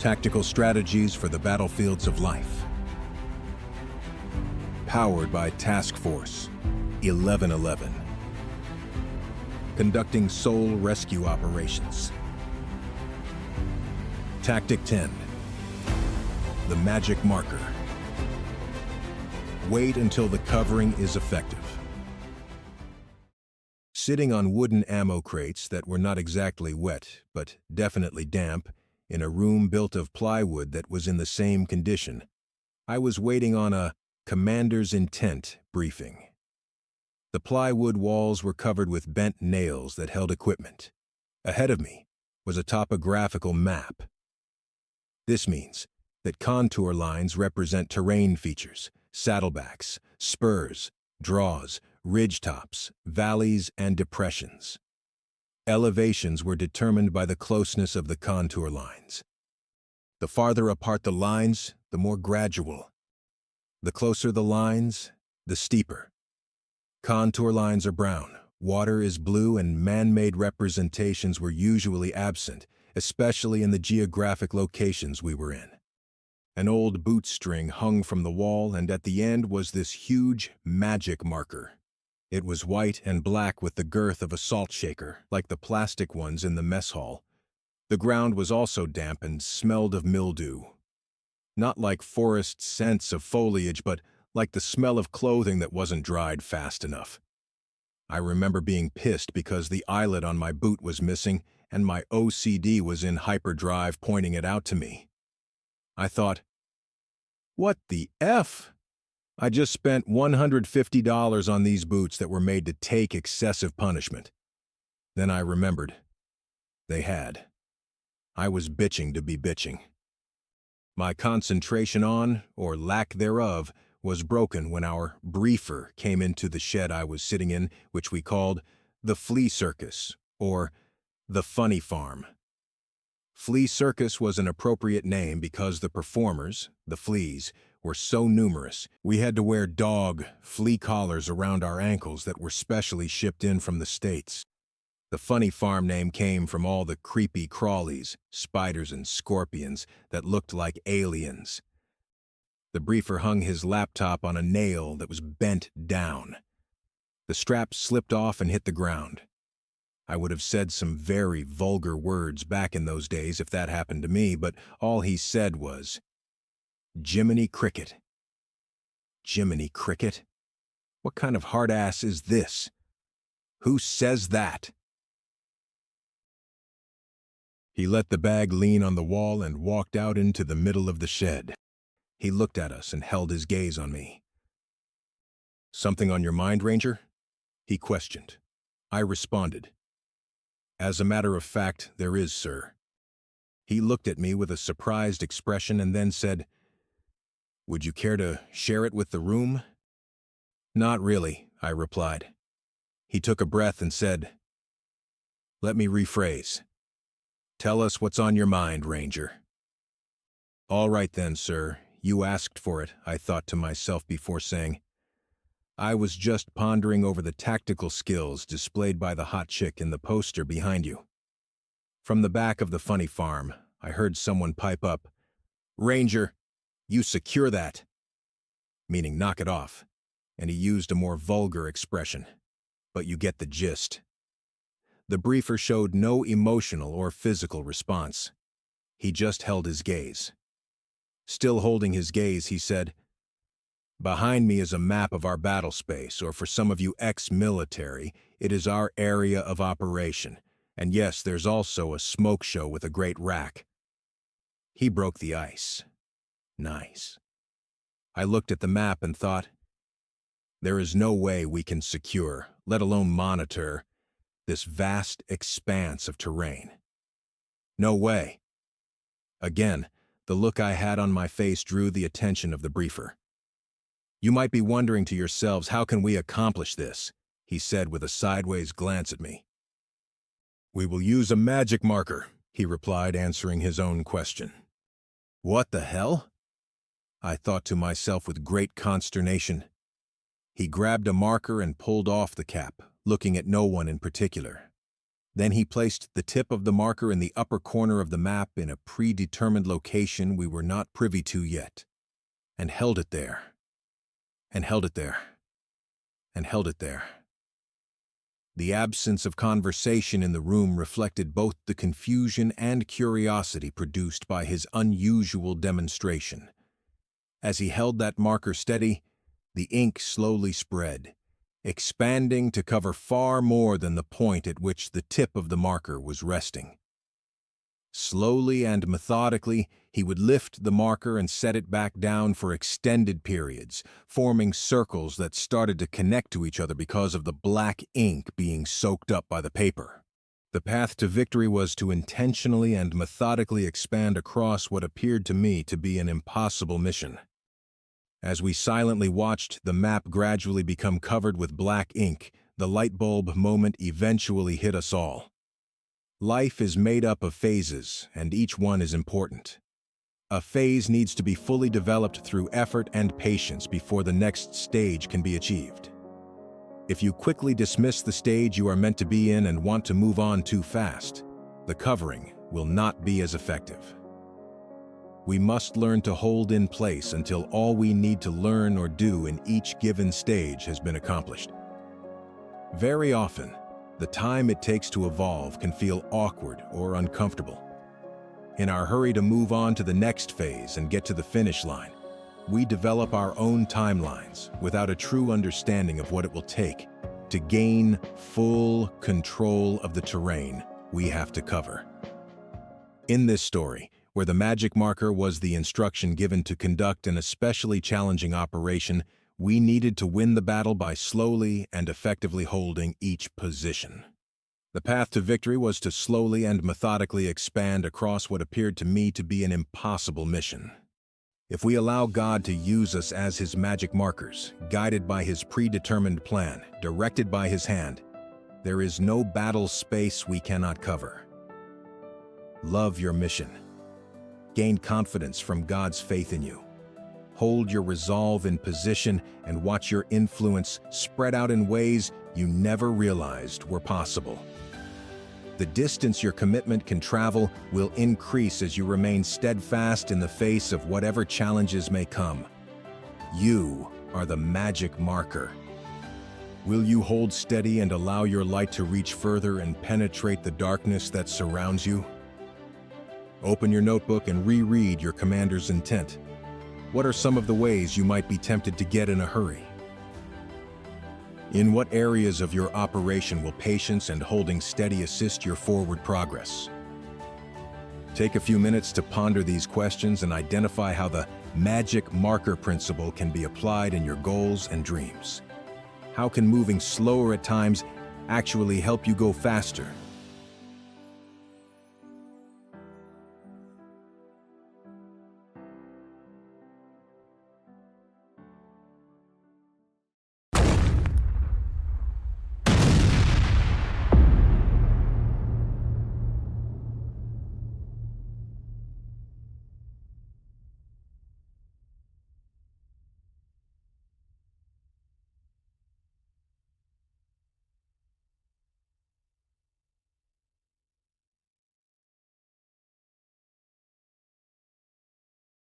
Tactical strategies for the battlefields of life. Powered by Task Force 1111. Conducting soul rescue operations. Tactic 10. The magic marker. Wait until the covering is effective. Sitting on wooden ammo crates that were not exactly wet, but definitely damp, in a room built of plywood that was in the same condition, I was waiting on a commander's intent briefing. The plywood walls were covered with bent nails that held equipment. Ahead of me was a topographical map. This means that contour lines represent terrain features, saddlebacks, spurs, draws, ridgetops, valleys, and depressions. Elevations were determined by the closeness of the contour lines. The farther apart the lines, the more gradual. The closer the lines, the steeper. Contour lines are brown, water is blue, and man-made representations were usually absent, especially in the geographic locations we were in. An old boot string hung from the wall, and at the end was this huge magic marker. It was white and black with the girth of a salt shaker, like the plastic ones in the mess hall. The ground was also damp and smelled of mildew. Not like forest scents of foliage, but like the smell of clothing that wasn't dried fast enough. I remember being pissed because the eyelet on my boot was missing and my OCD was in hyperdrive pointing it out to me. I thought, what the F? I just spent $150 on these boots that were made to take excessive punishment. Then I remembered. They had. I was bitching to be bitching. My concentration on, or lack thereof, was broken when our briefer came into the shed I was sitting in, which we called the Flea Circus, or the Funny Farm. Flea Circus was an appropriate name because the performers, the fleas, were so numerous, we had to wear dog, flea collars around our ankles that were specially shipped in from the States. The Funny Farm name came from all the creepy crawlies, spiders and scorpions that looked like aliens. The briefer hung his laptop on a nail that was bent down. The strap slipped off and hit the ground. I would have said some very vulgar words back in those days if that happened to me, but all he said was, "Jiminy Cricket." Jiminy Cricket? What kind of hard ass is this? Who says that? He let the bag lean on the wall and walked out into the middle of the shed. He looked at us and held his gaze on me. "Something on your mind, Ranger?" he questioned. I responded, "As a matter of fact, there is, sir." He looked at me with a surprised expression and then said, "Would you care to share it with the room?" "Not really," I replied. He took a breath and said, "Let me rephrase. Tell us what's on your mind, Ranger." "All right then, sir. You asked for it," I thought to myself before saying, "I was just pondering over the tactical skills displayed by the hot chick in the poster behind you." From the back of the Funny Farm, I heard someone pipe up, "Ranger, you secure that," meaning knock it off, and he used a more vulgar expression, but you get the gist. The briefer showed no emotional or physical response. He just held his gaze. Still holding his gaze, he said, "Behind me is a map of our battle space, or for some of you ex-military, it is our area of operation. And yes, there's also a smoke show with a great rack." He broke the ice. Nice. I looked at the map and thought, there is no way we can secure, let alone monitor, this vast expanse of terrain. No way. Again, the look I had on my face drew the attention of the briefer. "You might be wondering to yourselves, how can we accomplish this?" he said with a sideways glance at me. "We will use a magic marker," he replied, answering his own question. What the hell? I thought to myself with great consternation. He grabbed a marker and pulled off the cap, looking at no one in particular. Then he placed the tip of the marker in the upper corner of the map in a predetermined location we were not privy to yet, and held it there, and held it there, and held it there. The absence of conversation in the room reflected both the confusion and curiosity produced by his unusual demonstration. As he held that marker steady, the ink slowly spread, expanding to cover far more than the point at which the tip of the marker was resting. Slowly and methodically, he would lift the marker and set it back down for extended periods, forming circles that started to connect to each other because of the black ink being soaked up by the paper. The path to victory was to intentionally and methodically expand across what appeared to me to be an impossible mission. As we silently watched the map gradually become covered with black ink, the light bulb moment eventually hit us all. Life is made up of phases, and each one is important. A phase needs to be fully developed through effort and patience before the next stage can be achieved. If you quickly dismiss the stage you are meant to be in and want to move on too fast, the covering will not be as effective. We must learn to hold in place until all we need to learn or do in each given stage has been accomplished. Very often, the time it takes to evolve can feel awkward or uncomfortable. In our hurry to move on to the next phase and get to the finish line, we develop our own timelines without a true understanding of what it will take to gain full control of the terrain we have to cover. In this story, where the magic marker was the instruction given to conduct an especially challenging operation, we needed to win the battle by slowly and effectively holding each position. The path to victory was to slowly and methodically expand across what appeared to me to be an impossible mission. If we allow God to use us as His magic markers, guided by His predetermined plan, directed by His hand, there is no battle space we cannot cover. Love your mission. Gain confidence from God's faith in you. Hold your resolve in position and watch your influence spread out in ways you never realized were possible. The distance your commitment can travel will increase as you remain steadfast in the face of whatever challenges may come. You are the magic marker. Will you hold steady and allow your light to reach further and penetrate the darkness that surrounds you? Open your notebook and reread your commander's intent. What are some of the ways you might be tempted to get in a hurry? In what areas of your operation will patience and holding steady assist your forward progress? Take a few minutes to ponder these questions and identify how the magic marker principle can be applied in your goals and dreams. How can moving slower at times actually help you go faster